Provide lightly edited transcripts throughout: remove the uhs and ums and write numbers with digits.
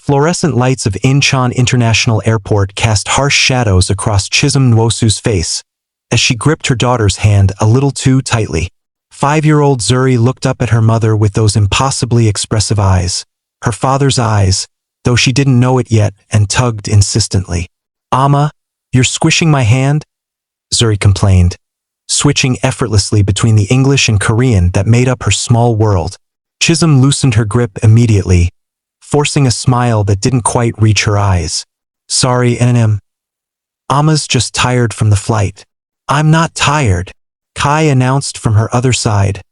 fluorescent lights of Incheon International Airport cast harsh shadows across Chisom Nwosu's face, as she gripped her daughter's hand a little too tightly. 5-year-old Zuri looked up at her mother with those impossibly expressive eyes, her father's eyes, though she didn't know it yet, and tugged insistently. "Amma, you're squishing my hand?" Zuri complained, switching effortlessly between the English and Korean that made up her small world. Chisom loosened her grip immediately, forcing a smile that didn't quite reach her eyes. "Sorry, Nm. Amma's just tired from the flight." "I'm not tired," Kai announced from her other side,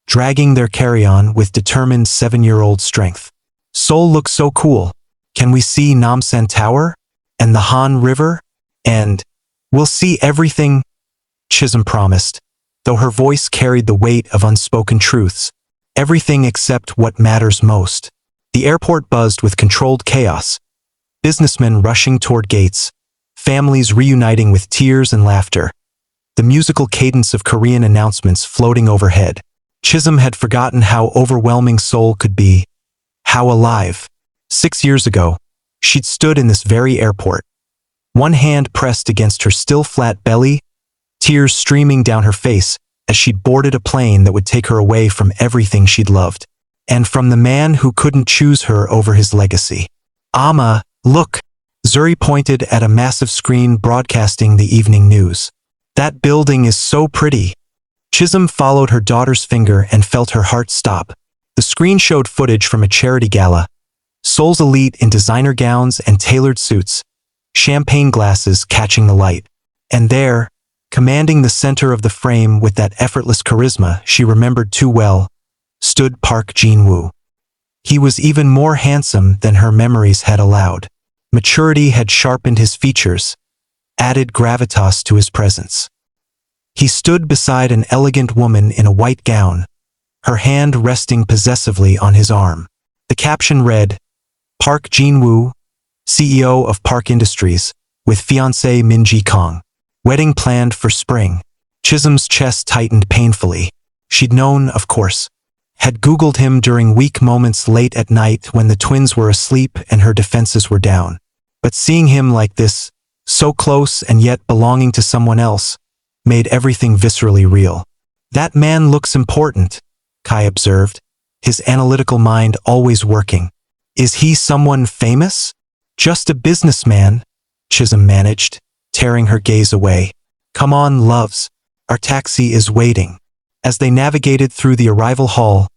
dragging their carry-on with determined 7-year-old strength. "Seoul looks so cool. Can we see Namsan Tower? And the Han River? And we'll see everything," Chisom promised, though her voice carried the weight of unspoken truths. Everything except what matters most. The airport buzzed with controlled chaos. Businessmen rushing toward gates, families reuniting with tears and laughter. The musical cadence of Korean announcements floating overhead. Chisom had forgotten how overwhelming Seoul could be. How alive. 6 years ago, she'd stood in this very airport, one hand pressed against her still flat belly, tears streaming down her face as she'd boarded a plane that would take her away from everything she'd loved, and from the man who couldn't choose her over his legacy. "Amma, look!" Zuri pointed at a massive screen broadcasting the evening news. "That building is so pretty." Chisom followed her daughter's finger and felt her heart stop. The screen showed footage from a charity gala. Seoul's elite in designer gowns and tailored suits, champagne glasses catching the light. And there, commanding the center of the frame with that effortless charisma she remembered too well, stood Park Jin-woo. He was even more handsome than her memories had allowed. Maturity had sharpened his features, added gravitas to his presence. He stood beside an elegant woman in a white gown, her hand resting possessively on his arm. The caption read, "Park Jin-woo, CEO of Park Industries, with fiancée Min Ji-kong. Wedding planned for spring." Chisom's chest tightened painfully. She'd known, of course. Had Googled him during weak moments late at night when the twins were asleep and her defenses were down. But seeing him like this, so close and yet belonging to someone else, made everything viscerally real. "That man looks important," Kai observed, his analytical mind always working. "Is he someone famous?" "Just a businessman," Chisom managed, tearing her gaze away. "Come on, loves. Our taxi is waiting." As they navigated through the arrival hall,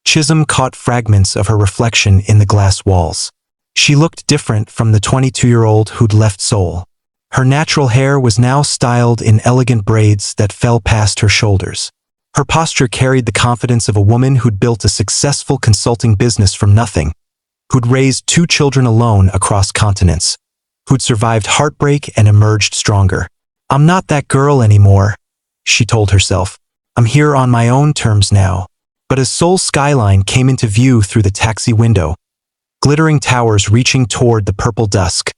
Chisom caught fragments of her reflection in the glass walls. She looked different from the 22-year-old who'd left Seoul. Her natural hair was now styled in elegant braids that fell past her shoulders. Her posture carried the confidence of a woman who'd built a successful consulting business from nothing, who'd raised 2 children alone across continents, who'd survived heartbreak and emerged stronger. "I'm not that girl anymore," she told herself. "I'm here on my own terms now." But as Seoul's skyline came into view through the taxi window, glittering towers reaching toward the purple dusk,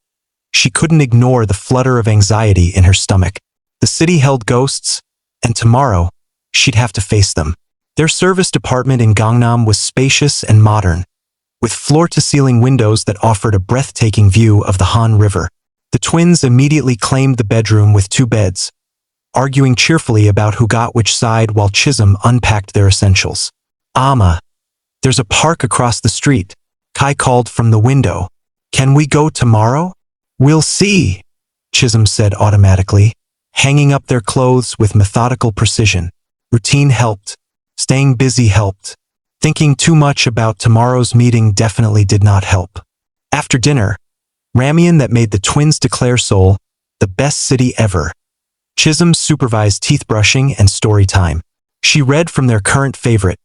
she couldn't ignore the flutter of anxiety in her stomach. The city held ghosts, and tomorrow, she'd have to face them. Their service department in Gangnam was spacious and modern, with floor-to-ceiling windows that offered a breathtaking view of the Han River. The twins immediately claimed the bedroom with 2 beds, arguing cheerfully about who got which side while Chisom unpacked their essentials. "Amma, there's a park across the street," Kai called from the window. "Can we go tomorrow?" "We'll see," Chisom said automatically, hanging up their clothes with methodical precision. Routine helped. Staying busy helped. Thinking too much about tomorrow's meeting definitely did not help. After dinner, ramen that made the twins declare Seoul the best city ever. Chisom supervised teeth brushing and story time. She read from their current favorite,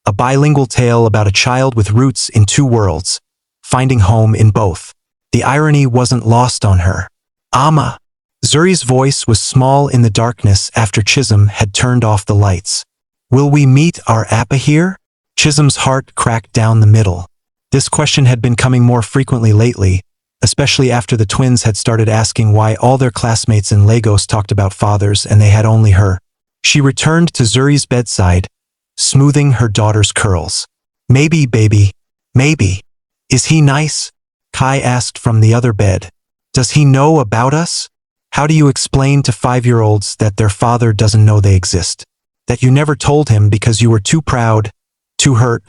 a bilingual tale about a child with roots in 2 worlds, finding home in both. The irony wasn't lost on her. "Amma." Zuri's voice was small in the darkness after Chisom had turned off the lights. "Will we meet our Appa here?" Chisom's heart cracked down the middle. This question had been coming more frequently lately, especially after the twins had started asking why all their classmates in Lagos talked about fathers and they had only her. She returned to Zuri's bedside, smoothing her daughter's curls. "Maybe, baby. Maybe. Is he nice?" Kai asked from the other bed. Does he know about us? How do you explain to 5-year-olds that their father doesn't know they exist? That you never told him because you were too proud, too hurt,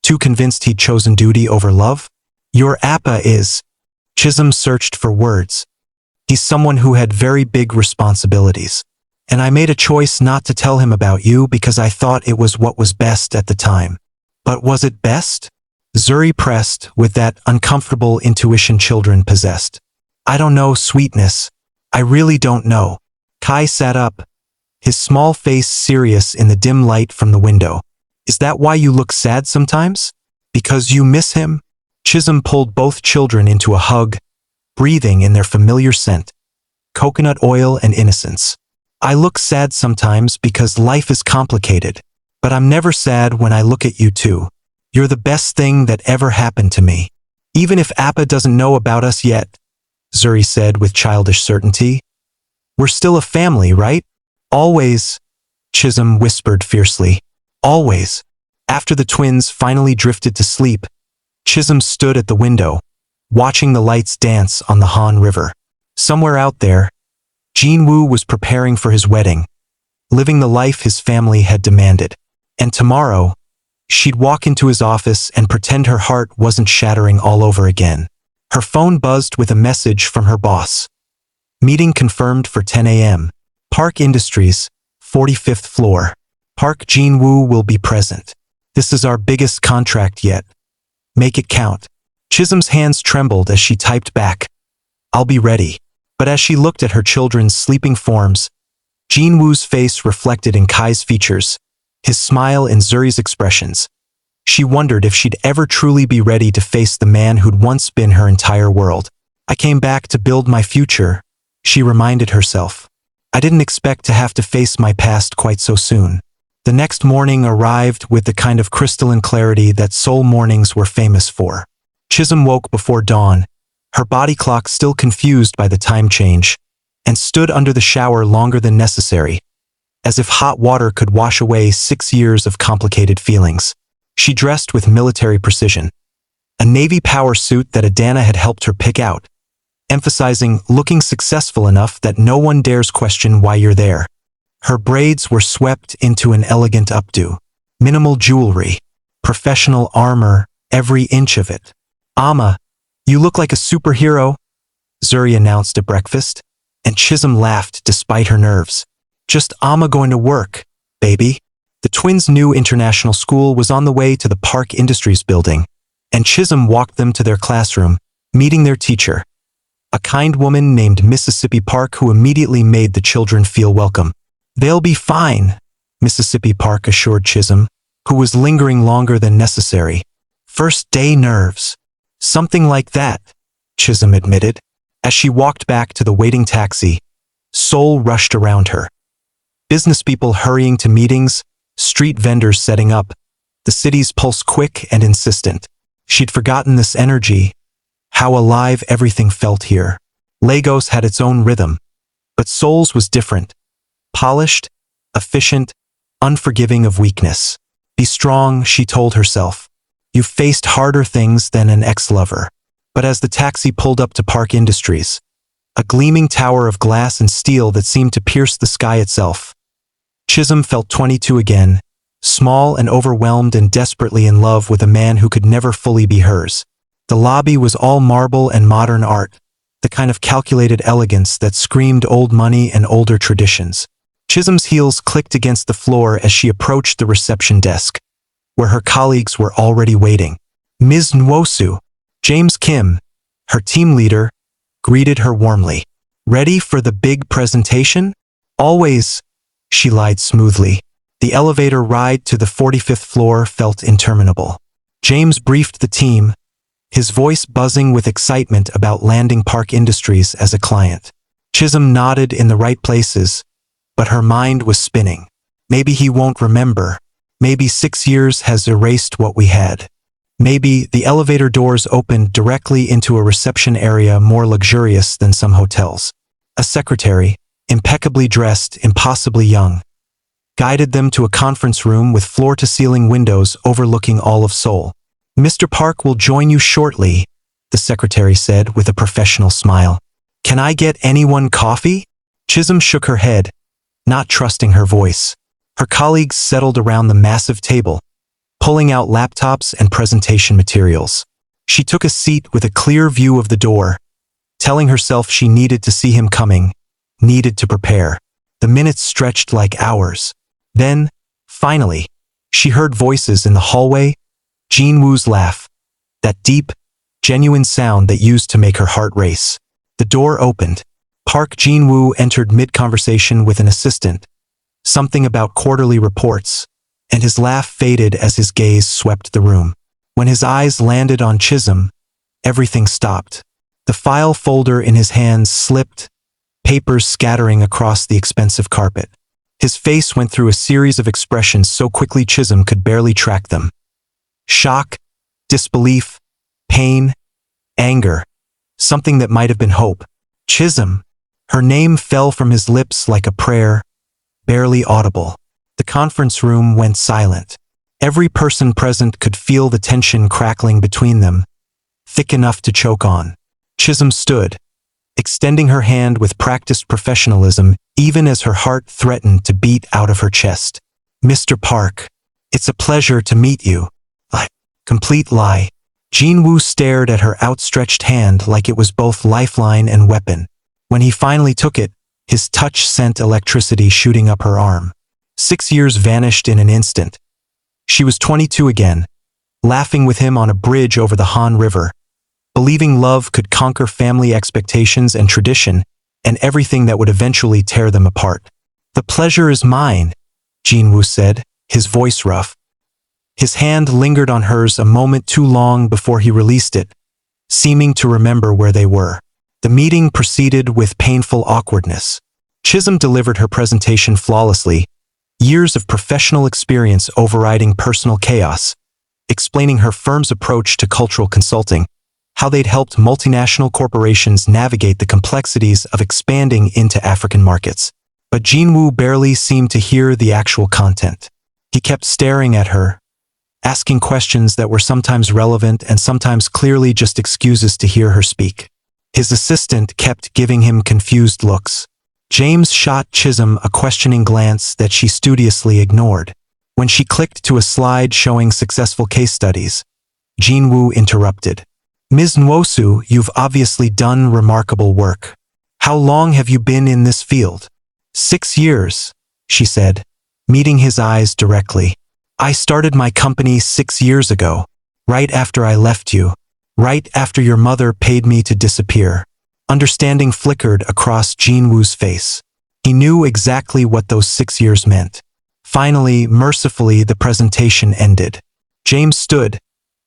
too convinced he'd chosen duty over love? Your Appa is. Chisom searched for words. He's someone who had very big responsibilities. And I made a choice not to tell him about you because I thought it was what was best at the time. But was it best? Zuri pressed with that uncomfortable intuition children possessed. I don't know, sweetness. I really don't know. Kai sat up, his small face serious in the dim light from the window. Is that why you look sad sometimes? Because you miss him? Chisom pulled both children into a hug, breathing in their familiar scent, coconut oil and innocence. I look sad sometimes because life is complicated, but I'm never sad when I look at you too. You're the best thing that ever happened to me. Even if Appa doesn't know about us yet, Zuri said with childish certainty. We're still a family, right? Always, Chisom whispered fiercely. Always. After the twins finally drifted to sleep, Chisom stood at the window, watching the lights dance on the Han River. Somewhere out there, Jin-woo was preparing for his wedding, living the life his family had demanded. And tomorrow, she'd walk into his office and pretend her heart wasn't shattering all over again. Her phone buzzed with a message from her boss. Meeting confirmed for 10 a.m. Park Industries, 45th floor. Park Jin-woo will be present. This is our biggest contract yet. Make it count. Chisom's hands trembled as she typed back. I'll be ready. But as she looked at her children's sleeping forms, Jin-woo's face reflected in Kai's features, his smile in Zuri's expressions. She wondered if she'd ever truly be ready to face the man who'd once been her entire world. I came back to build my future, she reminded herself. I didn't expect to have to face my past quite so soon. The next morning arrived with the kind of crystalline clarity that Seoul mornings were famous for. Chisom woke before dawn, her body clock still confused by the time change, and stood under the shower longer than necessary, as if hot water could wash away 6 years of complicated feelings. She dressed with military precision, a Navy power suit that Adana had helped her pick out, emphasizing looking successful enough that no one dares question why you're there. Her braids were swept into an elegant updo, minimal jewelry, professional armor, every inch of it. Amma, you look like a superhero, Zuri announced at breakfast, and Chisom laughed despite her nerves. Just Amma going to work, baby. The twins' new international school was on the way to the Park Industries building, and Chisom walked them to their classroom, meeting their teacher, a kind woman named Mississippi Park who immediately made the children feel welcome. They'll be fine, Mississippi Park assured Chisom, who was lingering longer than necessary. First day nerves. Something like that, Chisom admitted. As she walked back to the waiting taxi, Seoul rushed around her. Business people hurrying to meetings, street vendors setting up, the city's pulse quick and insistent. She'd forgotten this energy, how alive everything felt here. Lagos had its own rhythm, but Seoul's was different. Polished, efficient, unforgiving of weakness. Be strong, she told herself. You've faced harder things than an ex-lover. But as the taxi pulled up to Park Industries, a gleaming tower of glass and steel that seemed to pierce the sky itself, Chisom felt 22 again, small and overwhelmed and desperately in love with a man who could never fully be hers. The lobby was all marble and modern art, the kind of calculated elegance that screamed old money and older traditions. Chisom's heels clicked against the floor as she approached the reception desk, where her colleagues were already waiting. Ms. Nwosu, James Kim, her team leader, greeted her warmly. Ready for the big presentation? Always, she lied smoothly. The elevator ride to the 45th floor felt interminable. James briefed the team, his voice buzzing with excitement about landing Park Industries as a client. Chisom nodded in the right places, but her mind was spinning. Maybe he won't remember. Maybe 6 years has erased what we had. Maybe the elevator doors opened directly into a reception area more luxurious than some hotels. A secretary, impeccably dressed, impossibly young, guided them to a conference room with floor-to-ceiling windows overlooking all of Seoul. Mr. Park will join you shortly, the secretary said with a professional smile. Can I get anyone coffee? Chisom shook her head, not trusting her voice. Her colleagues settled around the massive table, pulling out laptops and presentation materials. She took a seat with a clear view of the door, telling herself she needed to see him coming, needed to prepare. The minutes stretched like hours. Then, finally, she heard voices in the hallway, Jin-woo's laugh, that deep, genuine sound that used to make her heart race. The door opened. Park Jin-woo entered mid-conversation with an assistant, something about quarterly reports, and his laugh faded as his gaze swept the room. When his eyes landed on Chisom, everything stopped. The file folder in his hands slipped, papers scattering across the expensive carpet. His face went through a series of expressions so quickly Chisom could barely track them. Shock, disbelief, pain, anger, something that might have been hope. Chisom. Her name fell from his lips like a prayer, barely audible. The conference room went silent. Every person present could feel the tension crackling between them, thick enough to choke on. Chisom stood, extending her hand with practiced professionalism, even as her heart threatened to beat out of her chest. Mr. Park, it's a pleasure to meet you. Complete lie. Jin-woo stared at her outstretched hand like it was both lifeline and weapon. When he finally took it, his touch sent electricity shooting up her arm. 6 years vanished in an instant. She was 22 again, laughing with him on a bridge over the Han River, believing love could conquer family expectations and tradition, and everything that would eventually tear them apart. The pleasure is mine, Jin-woo said, his voice rough. His hand lingered on hers a moment too long before he released it, seeming to remember where they were. The meeting proceeded with painful awkwardness. Chisom delivered her presentation flawlessly, years of professional experience overriding personal chaos, explaining her firm's approach to cultural consulting, how they'd helped multinational corporations navigate the complexities of expanding into African markets. But Jin-woo barely seemed to hear the actual content. He kept staring at her, asking questions that were sometimes relevant and sometimes clearly just excuses to hear her speak. His assistant kept giving him confused looks. James shot Chisom a questioning glance that she studiously ignored. When she clicked to a slide showing successful case studies, Jin-woo interrupted. Ms. Nwosu, you've obviously done remarkable work. How long have you been in this field? 6 years, she said, meeting his eyes directly. I started my company 6 years ago, right after I left you, right after your mother paid me to disappear. Understanding flickered across Jin-woo's face. He knew exactly what those 6 years meant. Finally, mercifully, the presentation ended. James stood,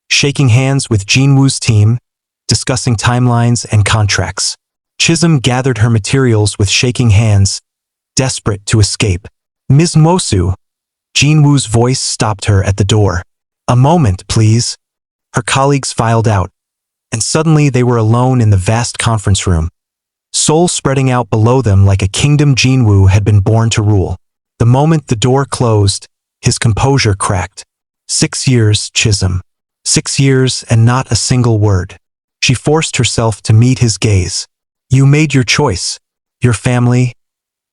shaking hands with Jin-woo's team, discussing timelines and contracts. Chisom gathered her materials with shaking hands, desperate to escape. Ms. Nwosu, Jin-woo's voice stopped her at the door. A moment, please. Her colleagues filed out, and suddenly they were alone in the vast conference room. Seoul spreading out below them like a kingdom Jin-woo had been born to rule. The moment the door closed, his composure cracked. 6 years, Chisom. 6 years and not a single word. She forced herself to meet his gaze. You made your choice. Your family.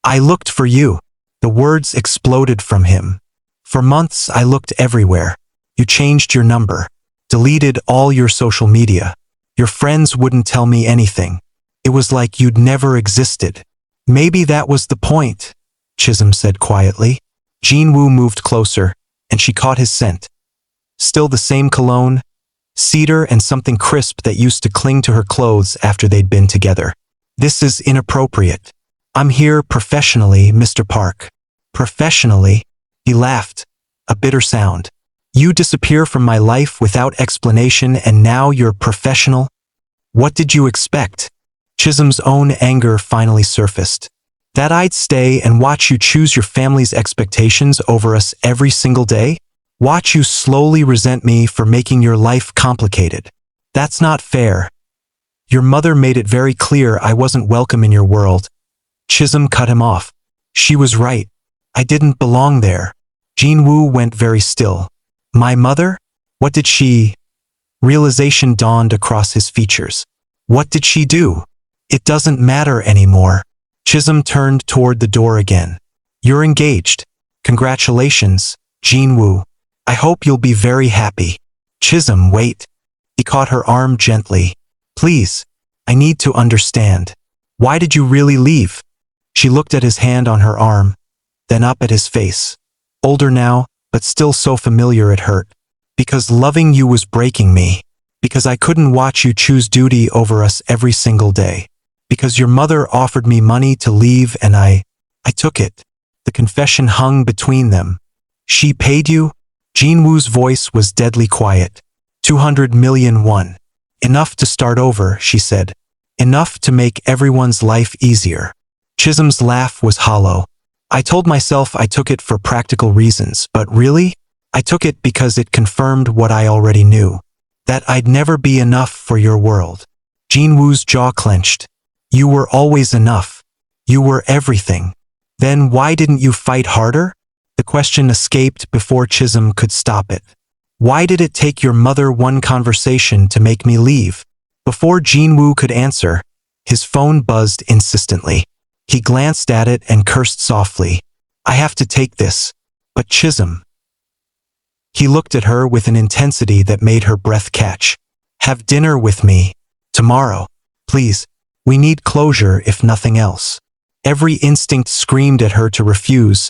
I looked for you. The words exploded from him. For months I looked everywhere. You changed your number. Deleted all your social media. Your friends wouldn't tell me anything. It was like you'd never existed. Maybe that was the point, Chisom said quietly. Jin-woo moved closer, and she caught his scent. Still the same cologne, cedar and something crisp that used to cling to her clothes after they'd been together. This is inappropriate. I'm here professionally, Mr. Park. Professionally? He laughed, a bitter sound. You disappear from my life without explanation and now you're professional? What did you expect? Chisom's own anger finally surfaced. That I'd stay and watch you choose your family's expectations over us every single day? Watch you slowly resent me for making your life complicated. That's not fair. Your mother made it very clear I wasn't welcome in your world. Chisom cut him off. She was right. I didn't belong there. Jin-woo went very still. My mother? What did she... Realization dawned across his features. What did she do? It doesn't matter anymore. Chisom turned toward the door again. You're engaged. Congratulations, Jin-woo. I hope you'll be very happy. Chisom, wait. He caught her arm gently. Please, I need to understand. Why did you really leave? She looked at his hand on her arm, then up at his face. Older now, but still so familiar it hurt. Because loving you was breaking me. Because I couldn't watch you choose duty over us every single day. Because your mother offered me money to leave and I took it. The confession hung between them. She paid you? Jin-woo's voice was deadly quiet. 200 million won. Enough to start over, she said. Enough to make everyone's life easier. Chisom's laugh was hollow. I told myself I took it for practical reasons, but really? I took it because it confirmed what I already knew. That I'd never be enough for your world. Jin-woo's jaw clenched. You were always enough. You were everything. Then why didn't you fight harder? The question escaped before Chisom could stop it. Why did it take your mother one conversation to make me leave? Before Jin-woo could answer, his phone buzzed insistently. He glanced at it and cursed softly. I have to take this. But Chisom. He looked at her with an intensity that made her breath catch. Have dinner with me. Tomorrow. Please. We need closure if nothing else. Every instinct screamed at her to refuse,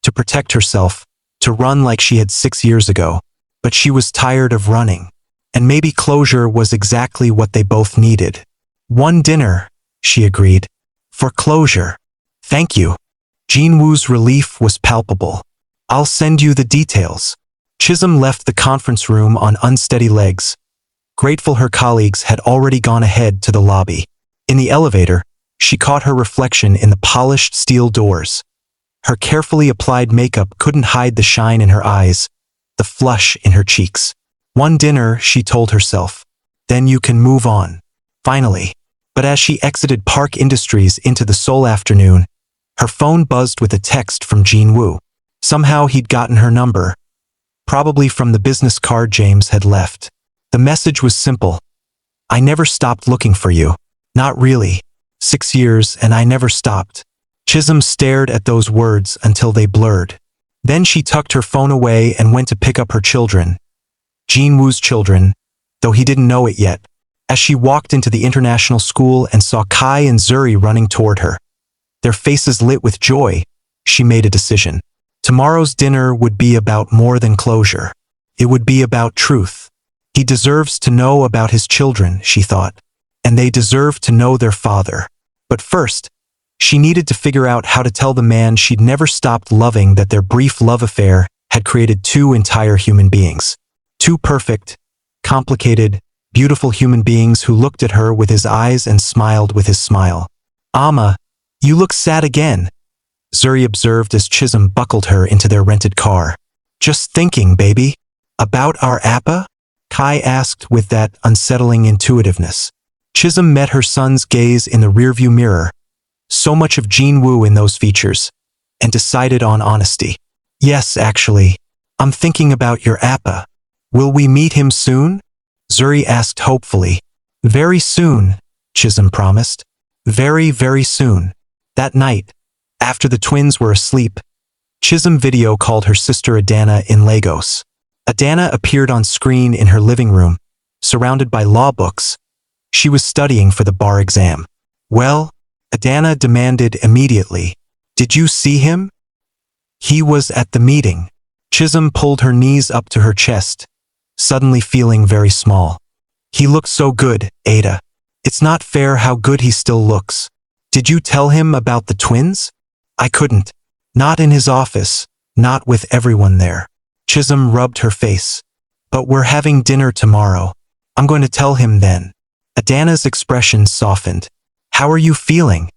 to protect herself, to run like she had 6 years ago. But she was tired of running. And maybe closure was exactly what they both needed. One dinner, she agreed. For closure. Thank you. Jin-woo's relief was palpable. I'll send you the details. Chisom left the conference room on unsteady legs, grateful her colleagues had already gone ahead to the lobby. In the elevator, she caught her reflection in the polished steel doors. Her carefully applied makeup couldn't hide the shine in her eyes, the flush in her cheeks. One dinner, she told herself. Then you can move on. Finally. But as she exited Park Industries into the Seoul afternoon, her phone buzzed with a text from Jin-woo. Somehow he'd gotten her number. Probably from the business card James had left. The message was simple. I never stopped looking for you. Not really. 6 years and I never stopped. Chisom stared at those words until they blurred. Then she tucked her phone away and went to pick up her children. Jin-woo's children, though he didn't know it yet. As she walked into the international school and saw Kai and Zuri running toward her, their faces lit with joy, she made a decision. Tomorrow's dinner would be about more than closure. It would be about truth. He deserves to know about his children, she thought, and they deserve to know their father. But first, she needed to figure out how to tell the man she'd never stopped loving that their brief love affair had created 2 entire human beings. 2 perfect, complicated, beautiful human beings who looked at her with his eyes and smiled with his smile. Amma, you look sad again, Zuri observed as Chisom buckled her into their rented car. Just thinking, baby. About our Appa? Kai asked with that unsettling intuitiveness. Chisom met her son's gaze in the rearview mirror. So much of Jin-woo in those features. And decided on honesty. Yes, actually. I'm thinking about your Appa. Will we meet him soon? Zuri asked hopefully. Very soon, Chisom promised. Very, very soon. That night, after the twins were asleep, Chisom video called her sister Adana in Lagos. Adana appeared on screen in her living room, surrounded by law books. She was studying for the bar exam. Well, Adana demanded immediately. Did you see him? He was at the meeting. Chisom pulled her knees up to her chest, suddenly feeling very small. He looked so good, Ada. It's not fair how good he still looks. Did you tell him about the twins? I couldn't. Not in his office, not with everyone there. Chisom rubbed her face. But we're having dinner tomorrow. I'm going to tell him then. Adana's expression softened. How are you feeling?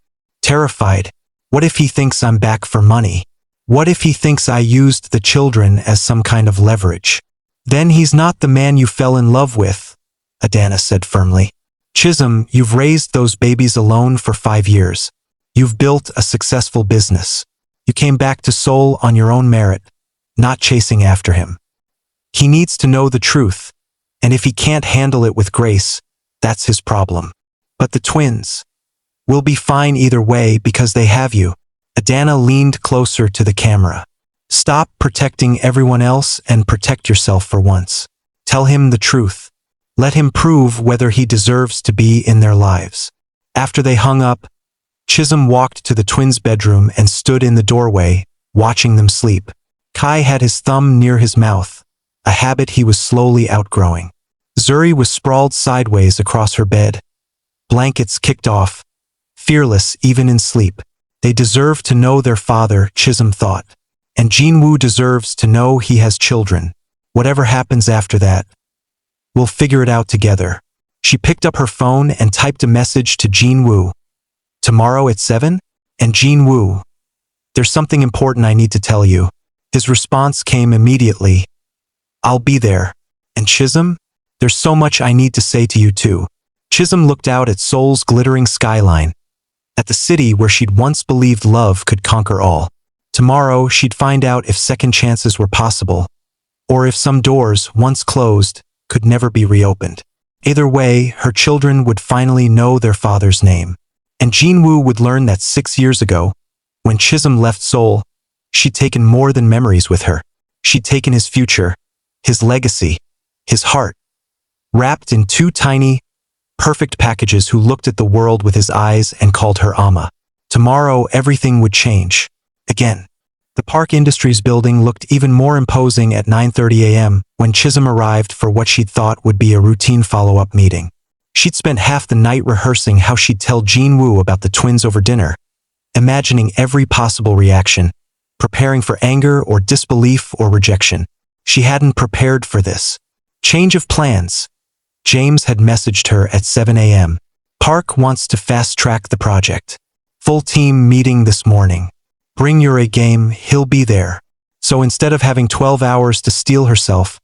Terrified. What if he thinks I'm back for money? What if he thinks I used the children as some kind of leverage? Then he's not the man you fell in love with, Adana said firmly. Chisom, you've raised those babies alone for 5 years. You've built a successful business. You came back to Seoul on your own merit, not chasing after him. He needs to know the truth. And if he can't handle it with grace, that's his problem. But the twins will be fine either way because they have you. Adana leaned closer to the camera. Stop protecting everyone else and protect yourself for once. Tell him the truth. Let him prove whether he deserves to be in their lives. After they hung up, Chisom walked to the twins' bedroom and stood in the doorway, watching them sleep. Kai had his thumb near his mouth, a habit he was slowly outgrowing. Zuri was sprawled sideways across her bed, blankets kicked off, fearless even in sleep. They deserve to know their father, Chisom thought. And Jin-woo deserves to know he has children. Whatever happens after that, we'll figure it out together. She picked up her phone and typed a message to Jin-woo. Tomorrow at 7? And Jin-woo, there's something important I need to tell you. His response came immediately. I'll be there. And Chisom? There's so much I need to say to you too. Chisom looked out at Seoul's glittering skyline, at the city where she'd once believed love could conquer all. Tomorrow, she'd find out if second chances were possible, or if some doors, once closed, could never be reopened. Either way, her children would finally know their father's name. And Jin-woo would learn that 6 years ago, when Chisom left Seoul, she'd taken more than memories with her. She'd taken his future, his legacy, his heart, wrapped in 2 tiny, perfect packages who looked at the world with his eyes and called her Amma. Tomorrow, everything would change. Again. The Park Industries building looked even more imposing at 9:30 a.m. when Chisom arrived for what she'd thought would be a routine follow-up meeting. She'd spent half the night rehearsing how she'd tell Jin-woo about the twins over dinner, imagining every possible reaction, preparing for anger or disbelief or rejection. She hadn't prepared for this. Change of plans. James had messaged her at 7 a.m. Park wants to fast-track the project. Full team meeting this morning. Bring your A game, he'll be there. So instead of having 12 hours to steel herself,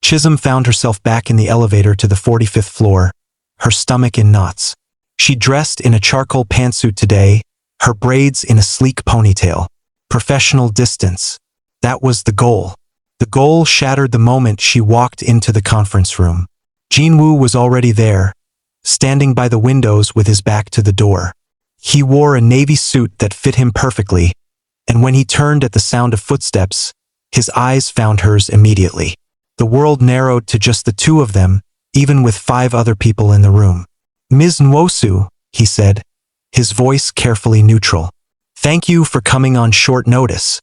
Chisom found herself back in the elevator to the 45th floor, her stomach in knots. She dressed in a charcoal pantsuit today, her braids in a sleek ponytail. Professional distance. That was the goal. The goal shattered the moment she walked into the conference room. Jin-woo was already there, standing by the windows with his back to the door. He wore a navy suit that fit him perfectly, and when he turned at the sound of footsteps, his eyes found hers immediately. The world narrowed to just the 2 of them, even with 5 other people in the room. Ms. Nwosu, he said, his voice carefully neutral. Thank you for coming on short notice.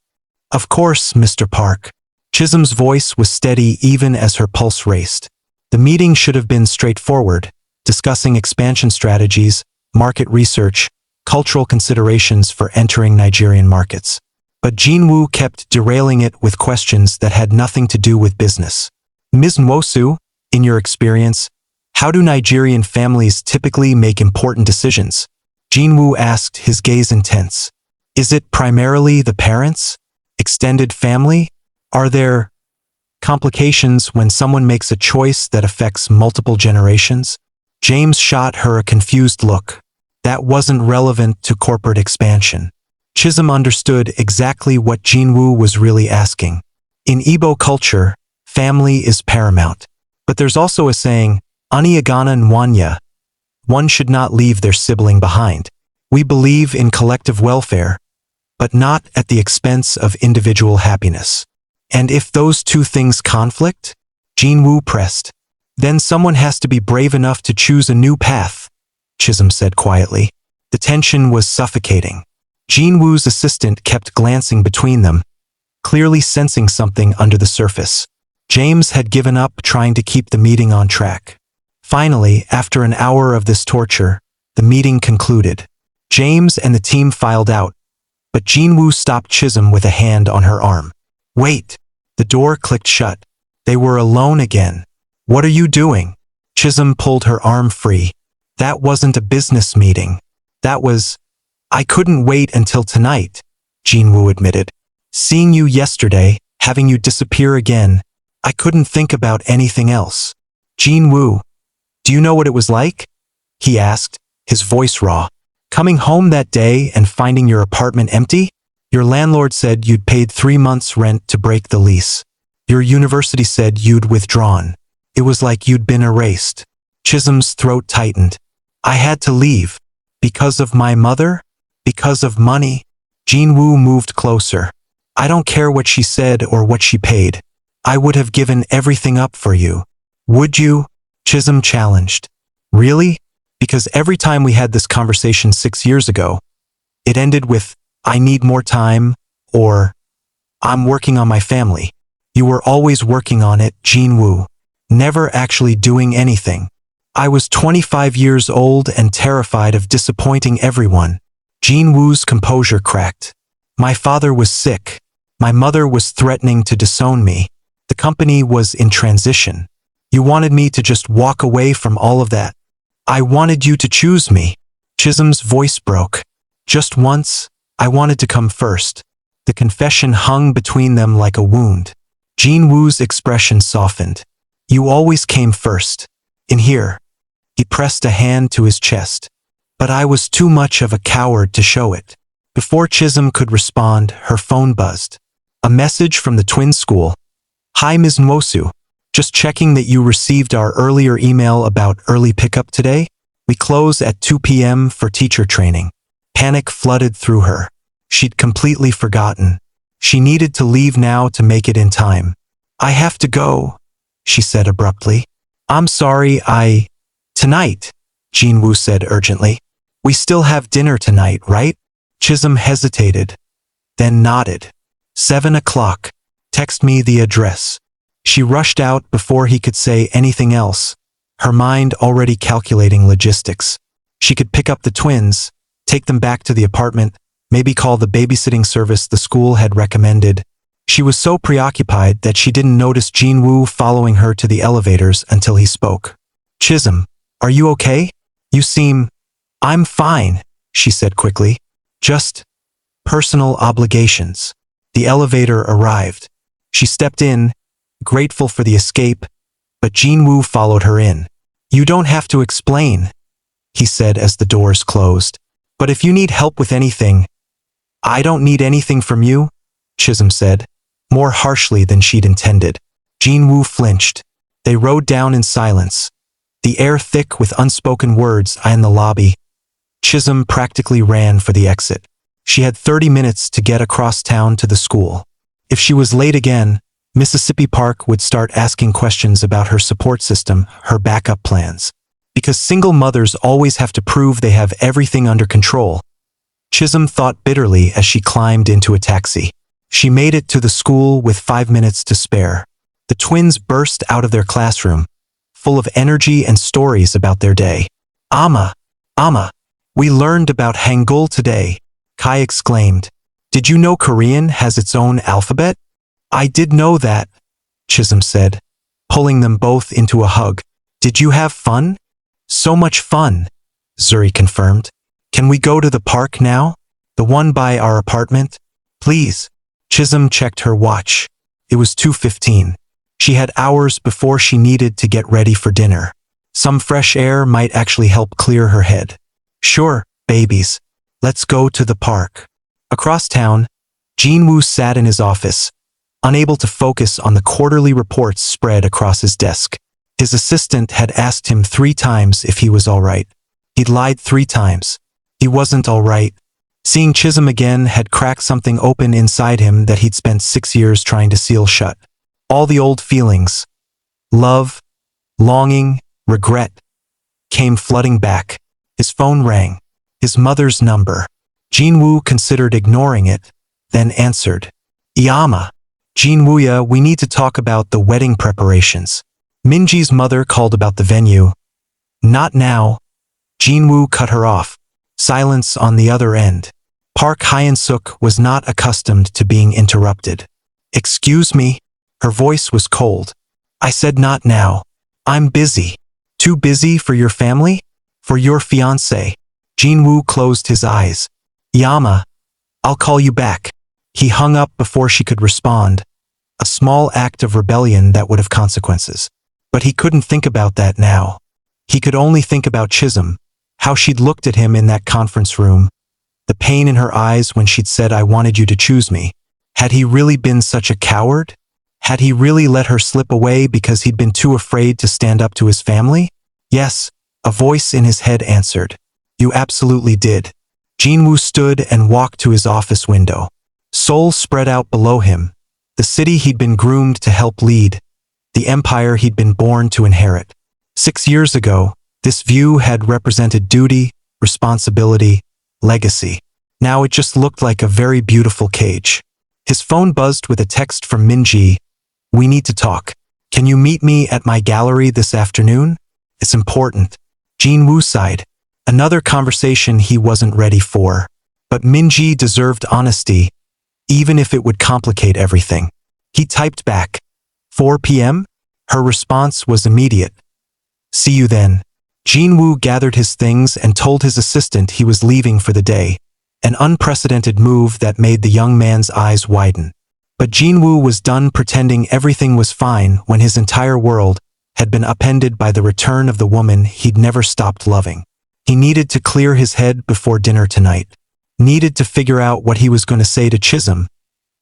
Of course, Mr. Park. Chisom's voice was steady even as her pulse raced. The meeting should have been straightforward, discussing expansion strategies, market research, cultural considerations for entering Nigerian markets. But Jin-woo kept derailing it with questions that had nothing to do with business. Ms. Nwosu, in your experience, how do Nigerian families typically make important decisions? Jin-woo asked, his gaze intense. Is it primarily the parents? Extended family? Are there complications when someone makes a choice that affects multiple generations? James shot her a confused look. That wasn't relevant to corporate expansion. Chisom understood exactly what Jin-woo was really asking. In Igbo culture, family is paramount. But there's also a saying, Aniagana Nwanya. One should not leave their sibling behind. We believe in collective welfare, but not at the expense of individual happiness. And if those 2 things conflict, Jin-woo pressed, then someone has to be brave enough to choose a new path, Chisom said quietly. The tension was suffocating. Jin-woo's assistant kept glancing between them, clearly sensing something under the surface. James had given up trying to keep the meeting on track. Finally, after an hour of this torture, the meeting concluded. James and the team filed out, but Jin-woo stopped Chisom with a hand on her arm. Wait! The door clicked shut. They were alone again. What are you doing? Chisom pulled her arm free. That wasn't a business meeting. That was... I couldn't wait until tonight, Jin-woo admitted. Seeing you yesterday, having you disappear again, I couldn't think about anything else. Jin-woo, do you know what it was like? He asked, his voice raw. Coming home that day and finding your apartment empty? Your landlord said you'd paid 3 months' rent to break the lease. Your university said you'd withdrawn. It was like you'd been erased. Chisom's throat tightened. I had to leave. Because of my mother? Because of money? Jin-woo moved closer. I don't care what she said or what she paid. I would have given everything up for you. Would you? Chisom challenged. Really? Because every time we had this conversation 6 years ago, it ended with, I need more time, or, I'm working on my family. You were always working on it, Jin-woo. Never actually doing anything. I was 25 years old and terrified of disappointing everyone. Jin-woo's composure cracked. My father was sick. My mother was threatening to disown me. The company was in transition. You wanted me to just walk away from all of that. I wanted you to choose me. Chisom's voice broke. Just once, I wanted to come first. The confession hung between them like a wound. Jin-woo's expression softened. You always came first. In here. He pressed a hand to his chest. But I was too much of a coward to show it. Before Chisom could respond, her phone buzzed. A message from the twin school. Hi Ms. Nwosu. Just checking that you received our earlier email about early pickup today. We close at 2 p.m. for teacher training. Panic flooded through her. She'd completely forgotten. She needed to leave now to make it in time. I have to go, she said abruptly. I'm sorry, Tonight, Jin-woo said urgently. We still have dinner tonight, right? Chisom hesitated, then nodded. 7 o'clock. Text me the address. She rushed out before he could say anything else, her mind already calculating logistics. She could pick up the twins, take them back to the apartment, maybe call the babysitting service the school had recommended. She was so preoccupied that she didn't notice Jin-woo following her to the elevators until he spoke. Chisom, are you okay? You seem… I'm fine, she said quickly. Just personal obligations. The elevator arrived. She stepped in, grateful for the escape, but Jin-woo followed her in. You don't have to explain, he said as the doors closed. But if you need help with anything… I don't need anything from you, Chisom said, more harshly than she'd intended. Jin-woo flinched. They rode down in silence, the air thick with unspoken words in the lobby. Chisom practically ran for the exit. She had 30 minutes to get across town to the school. If she was late again, Mississippi Park would start asking questions about her support system, her backup plans. Because single mothers always have to prove they have everything under control. Chisom thought bitterly as she climbed into a taxi. She made it to the school with 5 minutes to spare. The twins burst out of their classroom, full of energy and stories about their day. Amma, we learned about Hangul today, Kai exclaimed. Did you know Korean has its own alphabet? I did know that, Chisom said, pulling them both into a hug. Did you have fun? So much fun, Zuri confirmed. Can we go to the park now? The one by our apartment? Please. Chisom checked her watch. It was 2:15. She had hours before she needed to get ready for dinner. Some fresh air might actually help clear her head. Sure, babies. Let's go to the park. Across town, Jin-woo sat in his office, unable to focus on the quarterly reports spread across his desk. His assistant had asked him 3 times if he was all right. He'd lied 3 times. He wasn't all right. Seeing Chisom again had cracked something open inside him that he'd spent 6 years trying to seal shut. All the old feelings, love, longing, regret, came flooding back. His phone rang. His mother's number. Jin-woo considered ignoring it, then answered. Iyama. Jin-woo-ya, we need to talk about the wedding preparations. Minji's mother called about the venue. Not now. Jin-woo cut her off. Silence on the other end. Park Hyun-suk was not accustomed to being interrupted. Excuse me? Her voice was cold. I said not now. I'm busy. Too busy for your family? For your fiancé? Jin-woo closed his eyes. Yama, I'll call you back. He hung up before she could respond. A small act of rebellion that would have consequences. But he couldn't think about that now. He could only think about Chisom, how she'd looked at him in that conference room, the pain in her eyes when she'd said, I wanted you to choose me. Had he really been such a coward? Had he really let her slip away because he'd been too afraid to stand up to his family? Yes, a voice in his head answered. You absolutely did. Jin-woo stood and walked to his office window. Seoul spread out below him, the city he'd been groomed to help lead, the empire he'd been born to inherit. 6 years ago, this view had represented duty, responsibility, legacy. Now it just looked like a very beautiful cage. His phone buzzed with a text from Minji. We need to talk. Can you meet me at my gallery this afternoon? It's important. Jin-woo sighed. Another conversation he wasn't ready for. But Minji deserved honesty, even if it would complicate everything. He typed back, 4 p.m.? Her response was immediate. See you then. Jin-woo gathered his things and told his assistant he was leaving for the day, an unprecedented move that made the young man's eyes widen. But Jin-woo was done pretending everything was fine when his entire world had been upended by the return of the woman he'd never stopped loving. He needed to clear his head before dinner tonight. Needed to figure out what he was going to say to Chisom,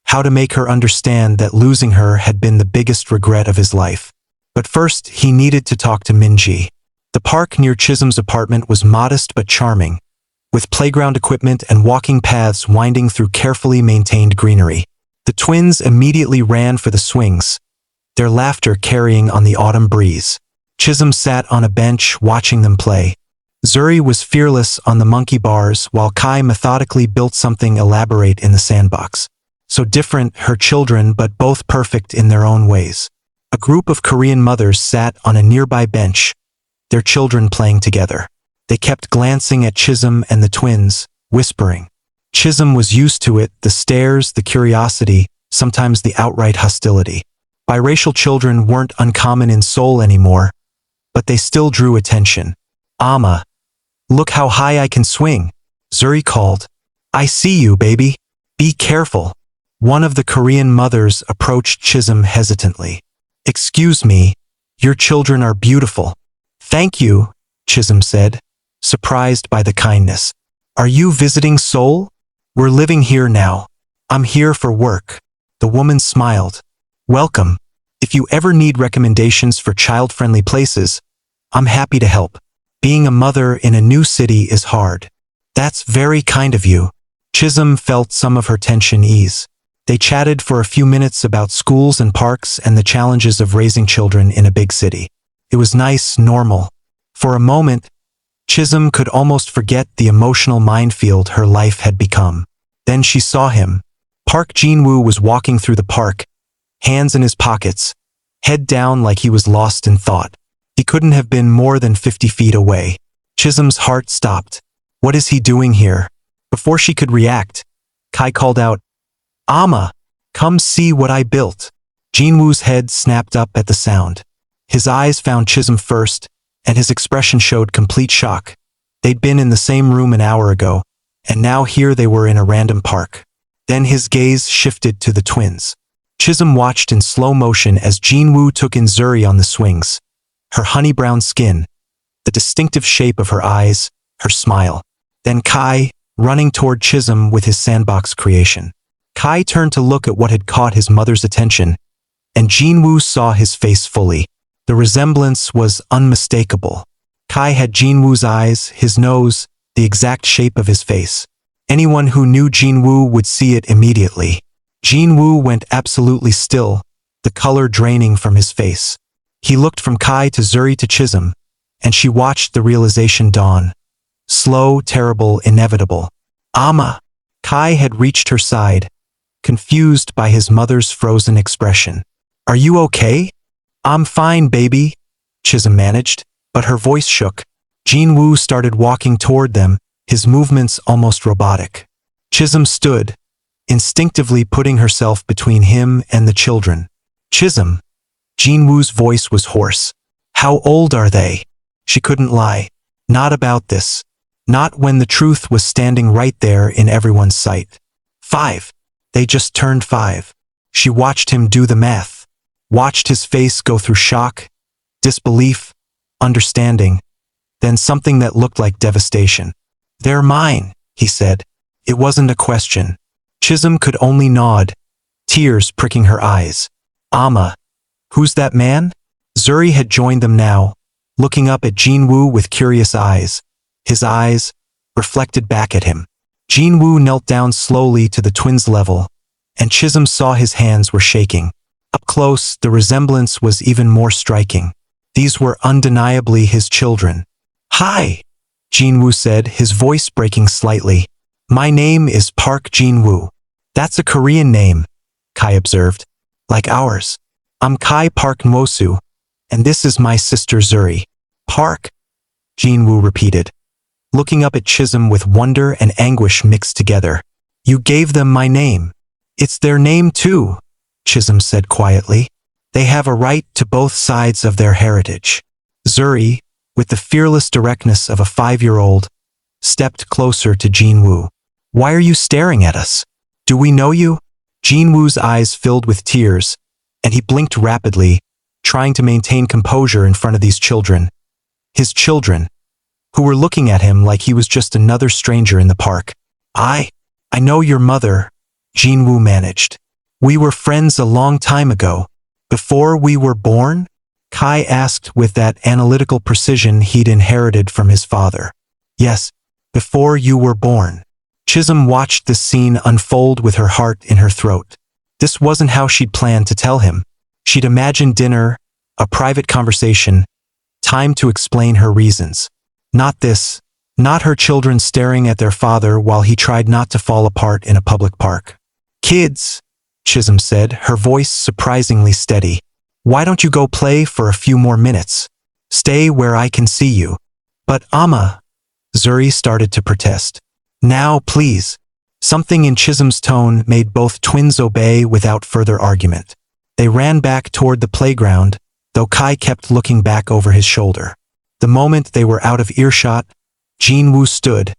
how to make her understand that losing her had been the biggest regret of his life. But first, he needed to talk to Minji. The park near Chisom's apartment was modest but charming, with playground equipment and walking paths winding through carefully maintained greenery. The twins immediately ran for the swings, their laughter carrying on the autumn breeze. Chisom sat on a bench watching them play. Zuri was fearless on the monkey bars while Kai methodically built something elaborate in the sandbox. So different, her children, but both perfect in their own ways. A group of Korean mothers sat on a nearby bench, their children playing together. They kept glancing at Chisom and the twins, whispering. Chisom was used to it, the stares, the curiosity, sometimes the outright hostility. Biracial children weren't uncommon in Seoul anymore, but they still drew attention. Amma, look how high I can swing, Zuri called. I see you, baby. Be careful. One of the Korean mothers approached Chisom hesitantly. Excuse me, your children are beautiful. Thank you, Chisom said, surprised by the kindness. Are you visiting Seoul? We're living here now. I'm here for work. The woman smiled. Welcome. If you ever need recommendations for child-friendly places, I'm happy to help. Being a mother in a new city is hard. That's very kind of you. Chisom felt some of her tension ease. They chatted for a few minutes about schools and parks and the challenges of raising children in a big city. It was nice, normal. For a moment, Chisom could almost forget the emotional minefield her life had become. Then she saw him. Park Jin-woo was walking through the park, hands in his pockets, head down like he was lost in thought. He couldn't have been more than 50 feet away. Chisom's heart stopped. What is he doing here? Before she could react, Kai called out, Amma, come see what I built. Jin-woo's head snapped up at the sound. His eyes found Chisom first, and his expression showed complete shock. They'd been in the same room an hour ago, and now here they were in a random park. Then his gaze shifted to the twins. Chisom watched in slow motion as Jin-woo took in Zuri on the swings. Her honey-brown skin, the distinctive shape of her eyes, her smile. Then Kai, running toward Chisom with his sandbox creation. Kai turned to look at what had caught his mother's attention, and Jin-woo saw his face fully. The resemblance was unmistakable. Kai had Jin-woo's eyes, his nose, the exact shape of his face. Anyone who knew Jin-woo would see it immediately. Jin-woo went absolutely still, the color draining from his face. He looked from Kai to Zuri to Chisom, and she watched the realization dawn. Slow, terrible, inevitable. Amma! Kai had reached her side, confused by his mother's frozen expression. Are you okay? I'm fine, baby, Chisom managed, but her voice shook. Jin-woo started walking toward them, his movements almost robotic. Chisom stood, instinctively putting herself between him and the children. Chisom. Jin-woo's voice was hoarse. How old are they? She couldn't lie. Not about this. Not when the truth was standing right there in everyone's sight. 5. They just turned 5. She watched him do the math. Watched his face go through shock, disbelief, understanding, then something that looked like devastation. They're mine, he said. It wasn't a question. Chisom could only nod, tears pricking her eyes. Ama. Who's that man? Zuri had joined them now, looking up at Jin-woo with curious eyes. His eyes reflected back at him. Jin-woo knelt down slowly to the twins' level, and Chisom saw his hands were shaking. Up close, the resemblance was even more striking. These were undeniably his children. Hi, Jin-woo said, his voice breaking slightly. My name is Park Jin-woo. That's a Korean name, Kai observed. Like ours. I'm Kai Park Nwosu, and this is my sister Zuri. Park? Jin-woo repeated, looking up at Chisom with wonder and anguish mixed together. You gave them my name. It's their name too, Chisom said quietly. They have a right to both sides of their heritage. Zuri, with the fearless directness of a 5-year-old, stepped closer to Jin-woo. Why are you staring at us? Do we know you? Jin-woo's eyes filled with tears, and he blinked rapidly, trying to maintain composure in front of these children. His children, who were looking at him like he was just another stranger in the park. I know your mother, Jin-woo managed. We were friends a long time ago. Before we were born? Kai asked with that analytical precision he'd inherited from his father. Yes, before you were born. Chisom watched this scene unfold with her heart in her throat. This wasn't how she'd planned to tell him. She'd imagined dinner, a private conversation, time to explain her reasons. Not this, not her children staring at their father while he tried not to fall apart in a public park. Kids, Chisom said, her voice surprisingly steady. Why don't you go play for a few more minutes? Stay where I can see you. But Ama, Zuri started to protest. Now, please. Something in Chisom's tone made both twins obey without further argument. They ran back toward the playground, though Kai kept looking back over his shoulder. The moment they were out of earshot, Jin-woo stood,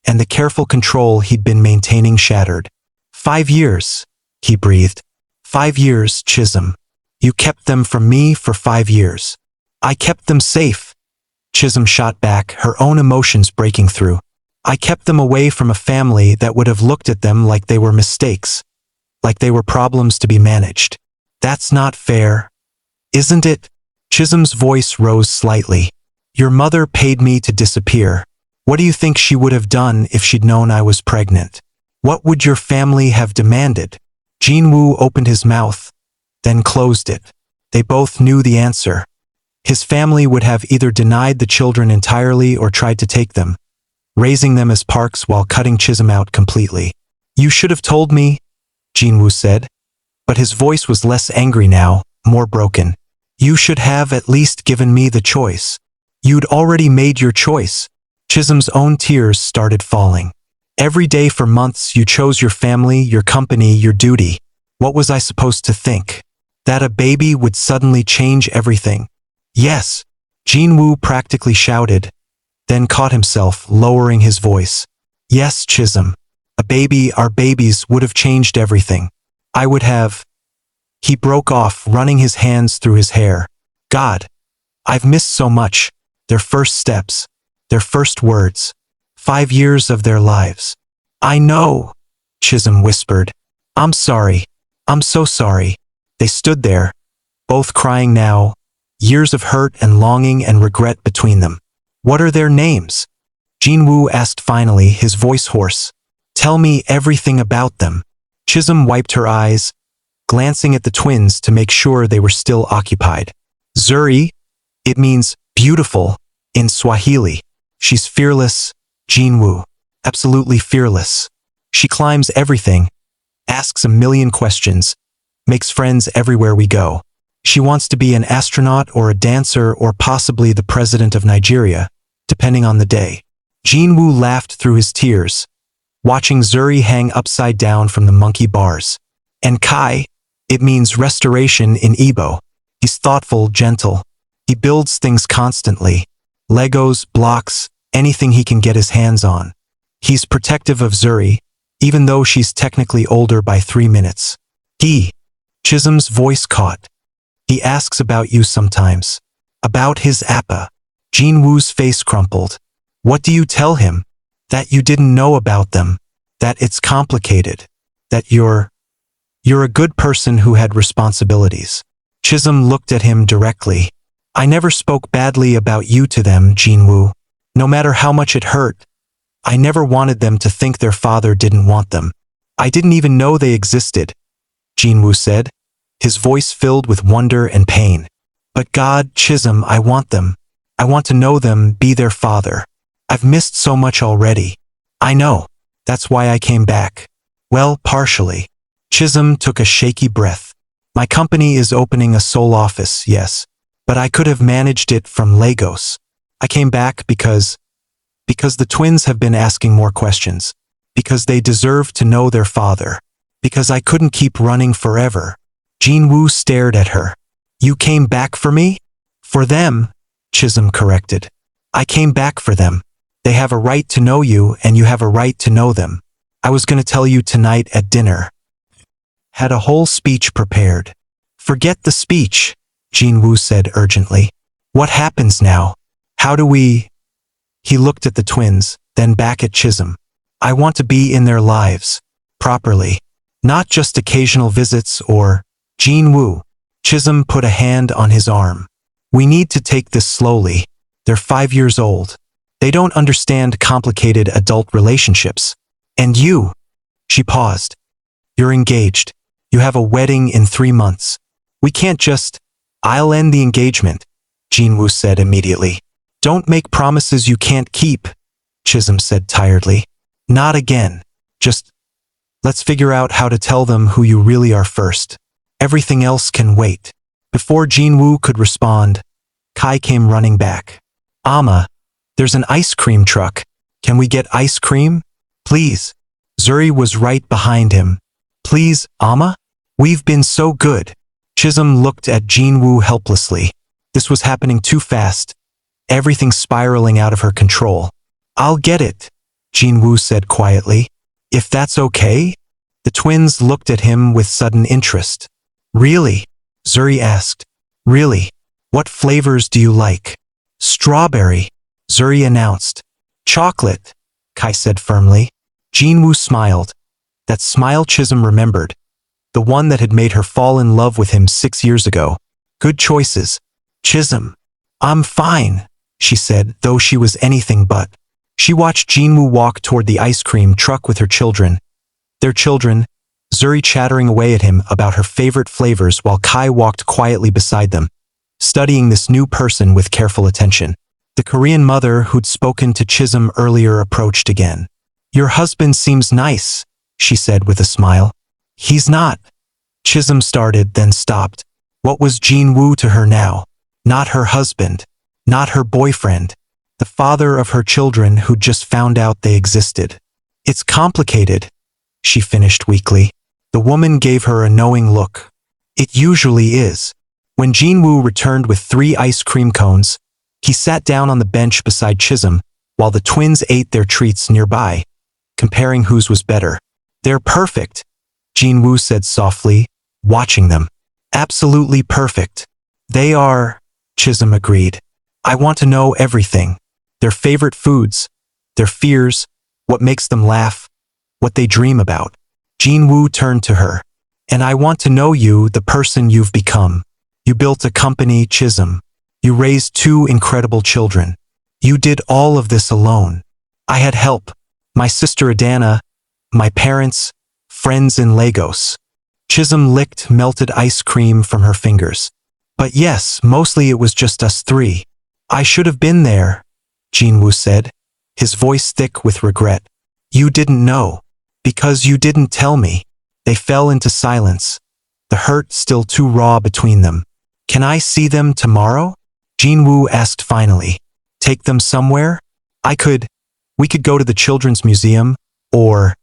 and the careful control he'd been maintaining shattered. 5 years, he breathed. 5 years, Chisom. You kept them from me for 5 years. I kept them safe. Chisom shot back, her own emotions breaking through. I kept them away from a family that would have looked at them like they were mistakes, like they were problems to be managed. That's not fair, isn't it? Chisom's voice rose slightly. Your mother paid me to disappear. What do you think she would have done if she'd known I was pregnant? What would your family have demanded? Jin-woo opened his mouth, then closed it. They both knew the answer. His family would have either denied the children entirely or tried to take them, raising them as Parks while cutting Chisom out completely. You should have told me, Jin-woo said, but his voice was less angry now, more broken. You should have at least given me the choice. You'd already made your choice. Chisom's own tears started falling. Every day for months you chose your family, your company, your duty. What was I supposed to think? That a baby would suddenly change everything? Yes, Jin-woo practically shouted, then caught himself, lowering his voice. Yes, Chisom. A baby, our babies, would have changed everything. I would have. He broke off, running his hands through his hair. God, I've missed so much. Their first steps, their first words. 5 years of their lives. I know, Chisom whispered. I'm sorry. I'm so sorry. They stood there, both crying now, years of hurt and longing and regret between them. What are their names? Jin-woo asked finally, his voice hoarse. Tell me everything about them. Chisom wiped her eyes, glancing at the twins to make sure they were still occupied. Zuri, it means beautiful in Swahili. She's fearless, Jin-woo. Absolutely fearless. She climbs everything, asks a million questions, makes friends everywhere we go. She wants to be an astronaut or a dancer or possibly the president of Nigeria, depending on the day. Jin-woo laughed through his tears, watching Zuri hang upside down from the monkey bars. And Kai, it means restoration in Igbo. He's thoughtful, gentle. He builds things constantly. Legos, blocks, anything he can get his hands on. He's protective of Zuri, even though she's technically older by 3 minutes. Chisom's voice caught. He asks about you sometimes. About his appa. Jin-woo's face crumpled. What do you tell him? That you didn't know about them. That it's complicated. That you're You're a good person who had responsibilities. Chisom looked at him directly. I never spoke badly about you to them, Jin-woo. No matter how much it hurt, I never wanted them to think their father didn't want them. I didn't even know they existed, Jin-woo said, his voice filled with wonder and pain. But God, Chisom, I want them. I want to know them, be their father. I've missed so much already. I know. That's why I came back. Well, partially. Chisom took a shaky breath. My company is opening a Seoul office, yes. But I could have managed it from Lagos. I came back because the twins have been asking more questions. Because they deserve to know their father. Because I couldn't keep running forever. Jin-woo stared at her. You came back for me? For them, Chisom corrected. I came back for them. They have a right to know you and you have a right to know them. I was going to tell you tonight at dinner. Had a whole speech prepared. Forget the speech, Jin-woo said urgently. What happens now? How do we… He looked at the twins, then back at Chisom. I want to be in their lives. Properly. Not just occasional visits or… Jin-woo. Chisom put a hand on his arm. We need to take this slowly. They're 5 years old. They don't understand complicated adult relationships. And you… She paused. You're engaged. You have a wedding in 3 months. We can't just… I'll end the engagement, Jin-woo said immediately. Don't make promises you can't keep, Chisom said tiredly. Not again. Just… Let's figure out how to tell them who you really are first. Everything else can wait. Before Jin-woo could respond, Kai came running back. Amma, there's an ice cream truck. Can we get ice cream? Please. Zuri was right behind him. Please, Amma? We've been so good. Chisom looked at Jin-woo helplessly. This was happening too fast. Everything spiraling out of her control. I'll get it, Jin-woo said quietly. If that's okay? The twins looked at him with sudden interest. Really? Zuri asked. Really? What flavors do you like? Strawberry, Zuri announced. Chocolate, Kai said firmly. Jin-woo smiled. That smile Chisom remembered. The one that had made her fall in love with him 6 years ago. Good choices. Chisom. I'm fine, she said, though she was anything but. She watched Jin-woo walk toward the ice cream truck with her children. Their children, Zuri chattering away at him about her favorite flavors while Kai walked quietly beside them, studying this new person with careful attention. The Korean mother who'd spoken to Chisom earlier approached again. Your husband seems nice, she said with a smile. He's not. Chisom started, then stopped. What was Jin-woo to her now? Not her husband. Not her boyfriend. The father of her children who'd just found out they existed. It's complicated, she finished weakly. The woman gave her a knowing look. It usually is. When Jin-woo returned with 3 ice cream cones, he sat down on the bench beside Chisom while the twins ate their treats nearby, comparing whose was better. They're perfect, Jin-woo said softly, watching them. Absolutely perfect. They are, Chisom agreed. I want to know everything. Their favorite foods, their fears, what makes them laugh, what they dream about. Jin-woo turned to her. And I want to know you, the person you've become. You built a company, Chisom. You raised 2 incredible children. You did all of this alone. I had help. My sister Adana, my parents, friends in Lagos. Chisom licked melted ice cream from her fingers. But yes, mostly it was just us 3. I should have been there, Jin-woo said, his voice thick with regret. You didn't know. Because you didn't tell me. They fell into silence, the hurt still too raw between them. Can I see them tomorrow? Jin-woo asked finally. Take them somewhere? We could go to the Children's Museum, or…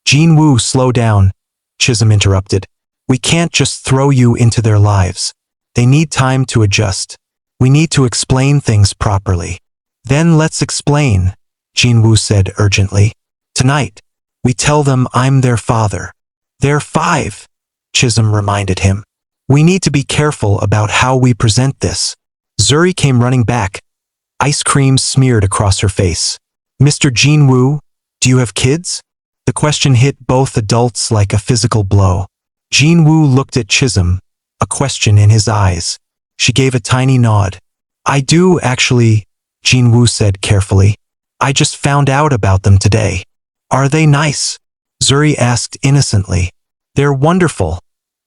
Jin-woo, slow down, Chisom interrupted. We can't just throw you into their lives. They need time to adjust. We need to explain things properly. Then let's explain, Jin-woo said urgently. Tonight, we tell them I'm their father. They're 5, Chisom reminded him. We need to be careful about how we present this. Zuri came running back, ice cream smeared across her face. Mr. Jin-woo, do you have kids? The question hit both adults like a physical blow. Jin-woo looked at Chisom, a question in his eyes. She gave a tiny nod. I do, actually, Jin-woo said carefully. I just found out about them today. Are they nice? Zuri asked innocently. They're wonderful,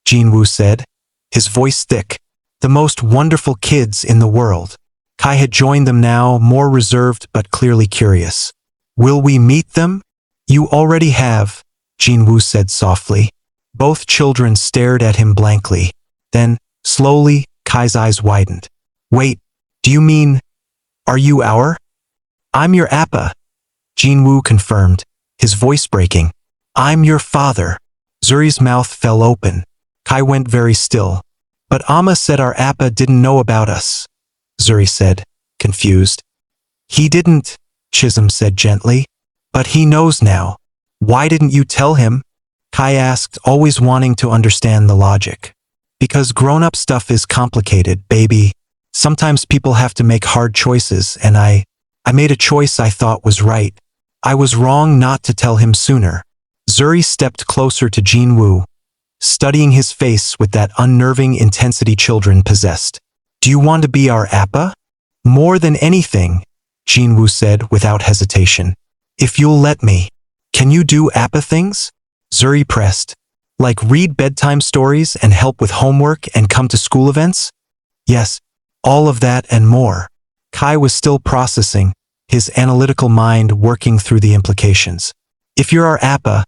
Jin-woo said, his voice thick. The most wonderful kids in the world. Kai had joined them now, more reserved but clearly curious. Will we meet them? You already have, Jin-woo said softly. Both children stared at him blankly. Then, slowly, Kai's eyes widened. Wait, do you mean, are you our? I'm your appa, Jin-woo confirmed, his voice breaking. I'm your father. Zuri's mouth fell open. Kai went very still. But Amma said our appa didn't know about us, Zuri said, confused. He didn't, Chisom said gently. But he knows now. Why didn't you tell him? Kai asked, always wanting to understand the logic. Because grown-up stuff is complicated, baby. Sometimes people have to make hard choices, and I made a choice I thought was right. I was wrong not to tell him sooner. Zuri stepped closer to Jin-woo, studying his face with that unnerving intensity children possessed. Do you want to be our appa? More than anything, Jin-woo said without hesitation. If you'll let me. Can you do appa things? Zuri pressed. Like read bedtime stories and help with homework and come to school events? Yes, all of that and more. Kai was still processing, his analytical mind working through the implications. If you're our appa,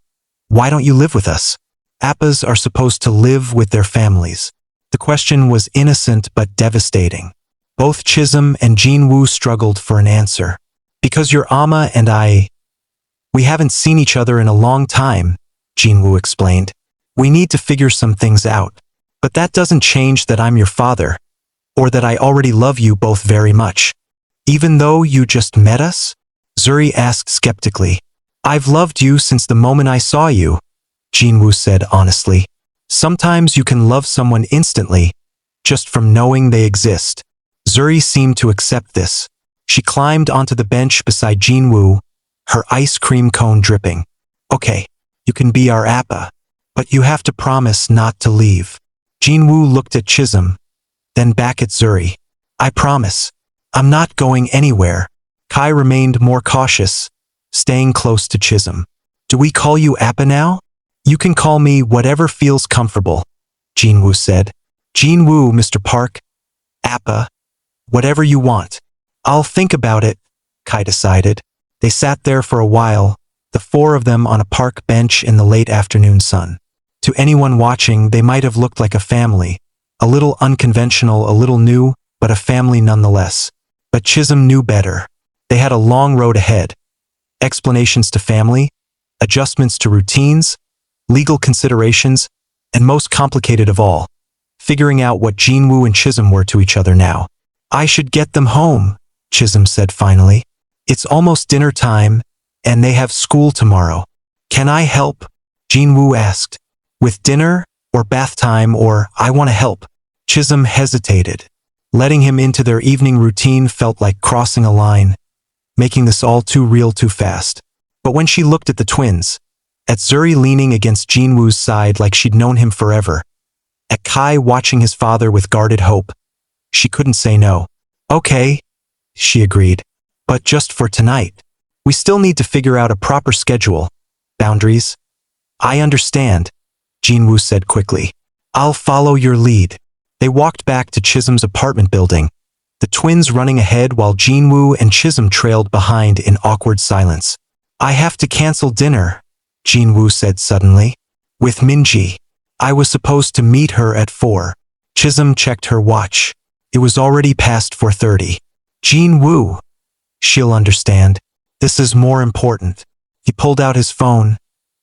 why don't you live with us? Appas are supposed to live with their families. The question was innocent but devastating. Both Chisom and Jin-woo struggled for an answer. Because your Amma and we haven't seen each other in a long time, Jin-woo explained. We need to figure some things out. But that doesn't change that I'm your father, or that I already love you both very much. Even though you just met us? Zuri asked skeptically. I've loved you since the moment I saw you, Jin-woo said honestly. Sometimes you can love someone instantly, just from knowing they exist. Zuri seemed to accept this. She climbed onto the bench beside Jin-woo, her ice cream cone dripping. Okay, you can be our appa, but you have to promise not to leave. Jin-woo looked at Chisom, then back at Zuri. I promise. I'm not going anywhere. Kai remained more cautious, staying close to Chisom. Do we call you appa now? You can call me whatever feels comfortable, Jin-woo said. Jin-woo, Mr. Park. Appa. Whatever you want. I'll think about it, Kai decided. They sat there for a while, the four of them on a park bench in the late afternoon sun. To anyone watching, they might have looked like a family. A little unconventional, a little new, but a family nonetheless. But Chisom knew better. They had a long road ahead. Explanations to family, adjustments to routines, legal considerations, and most complicated of all, figuring out what Jin-woo and Chisom were to each other now. I should get them home, Chisom said finally. It's almost dinner time, and they have school tomorrow. Can I help? Jin-woo asked. With dinner, or bath time, or I want to help. Chisom hesitated. Letting him into their evening routine felt like crossing a line, making this all too real too fast. But when she looked at the twins, at Zuri leaning against Jin-woo's side like she'd known him forever, at Kai watching his father with guarded hope, she couldn't say no. Okay, she agreed. But just for tonight. We still need to figure out a proper schedule. Boundaries. I understand, Jin-woo said quickly. I'll follow your lead. They walked back to Chisom's apartment building, the twins running ahead while Jin-woo and Chisom trailed behind in awkward silence. I have to cancel dinner, Jin-woo said suddenly. With Minji. I was supposed to meet her at 4. Chisom checked her watch. It was already past 4:30. Jin-woo. She'll understand. This is more important. He pulled out his phone,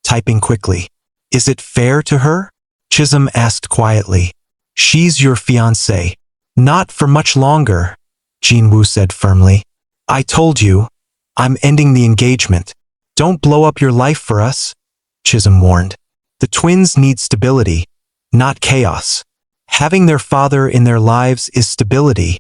typing quickly. Is it fair to her? Chisom asked quietly. She's your fiancé. Not for much longer, Jin-woo said firmly. I told you. I'm ending the engagement. Don't blow up your life for us, Chisom warned. The twins need stability, not chaos. Having their father in their lives is stability,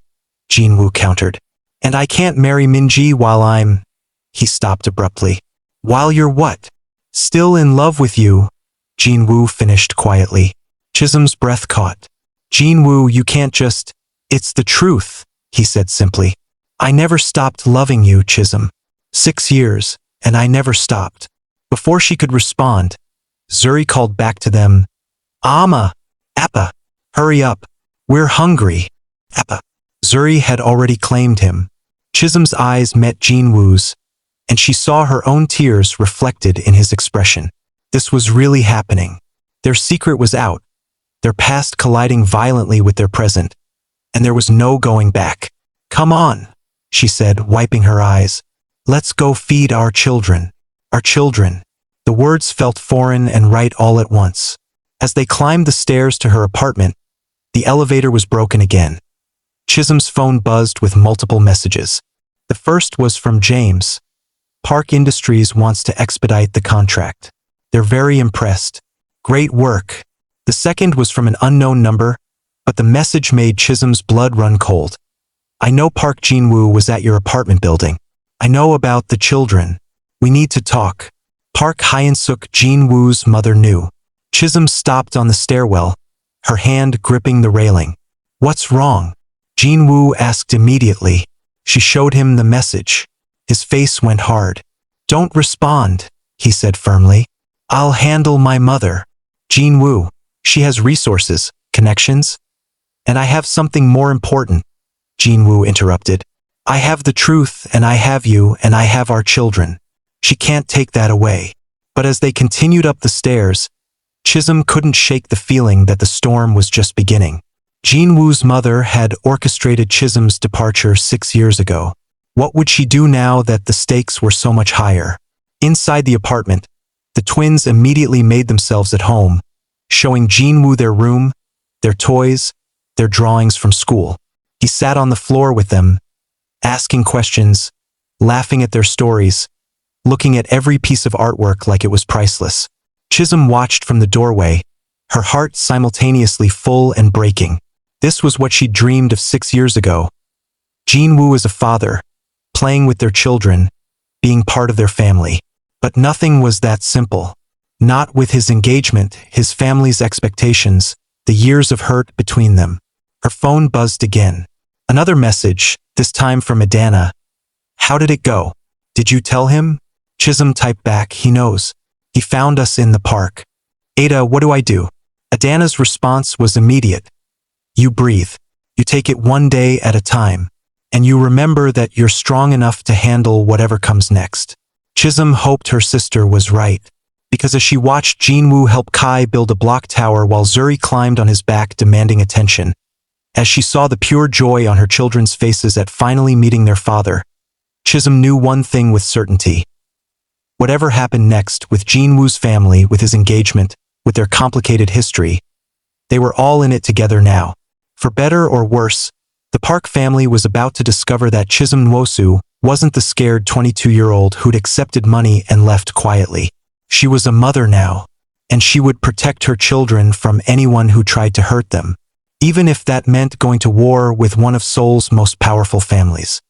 Jin-woo countered. And I can't marry Minji while I'm... He stopped abruptly. While you're what? Still in love with you, Jin-woo finished quietly. Chisom's breath caught. Jin-woo, you can't just… It's the truth, he said simply. I never stopped loving you, Chisom. 6 years, and I never stopped. Before she could respond, Zuri called back to them. Amma! Appa! Hurry up! We're hungry! Appa! Zuri had already claimed him. Chisom's eyes met Jin-woo's, and she saw her own tears reflected in his expression. This was really happening. Their secret was out, their past colliding violently with their present, and there was no going back. Come on, she said, wiping her eyes. Let's go feed our children. Our children. The words felt foreign and right all at once. As they climbed the stairs to her apartment, the elevator was broken again. Chisom's phone buzzed with multiple messages. The first was from James. Park Industries wants to expedite the contract. They're very impressed. Great work. The second was from an unknown number, but the message made Chisom's blood run cold. I know Park Jin-woo was at your apartment building. I know about the children. We need to talk. Park Hyun-suk, Jin-woo's mother, knew. Chisom stopped on the stairwell, her hand gripping the railing. What's wrong? Jin-woo asked immediately. She showed him the message. His face went hard. Don't respond, he said firmly. I'll handle my mother. Jin-woo, she has resources, connections. And I have something more important, Jin-woo interrupted. I have the truth, and I have you, and I have our children. She can't take that away. But as they continued up the stairs, Chisom couldn't shake the feeling that the storm was just beginning. Jin-woo's mother had orchestrated Chisom's departure 6 years ago. What would she do now that the stakes were so much higher? Inside the apartment, the twins immediately made themselves at home, showing Jin-woo their room, their toys, their drawings from school. He sat on the floor with them, asking questions, laughing at their stories, looking at every piece of artwork like it was priceless. Chisom watched from the doorway, her heart simultaneously full and breaking. This was what she dreamed of 6 years ago. Jin-woo as a father, playing with their children, being part of their family. But nothing was that simple. Not with his engagement, his family's expectations, the years of hurt between them. Her phone buzzed again. Another message, this time from Adana. How did it go? Did you tell him? Chisom typed back, he knows. He found us in the park. Ada, what do I do? Adana's response was immediate. You breathe. You take it one day at a time. And you remember that you're strong enough to handle whatever comes next. Chisom hoped her sister was right. Because as she watched Jin-woo help Kai build a block tower while Zuri climbed on his back demanding attention, as she saw the pure joy on her children's faces at finally meeting their father, Chisom knew one thing with certainty. Whatever happened next with Jin-woo's family, with his engagement, with their complicated history, they were all in it together now. For better or worse, the Park family was about to discover that Chisom Nwosu wasn't the scared 22-year-old who'd accepted money and left quietly. She was a mother now, and she would protect her children from anyone who tried to hurt them, even if that meant going to war with one of Seoul's most powerful families.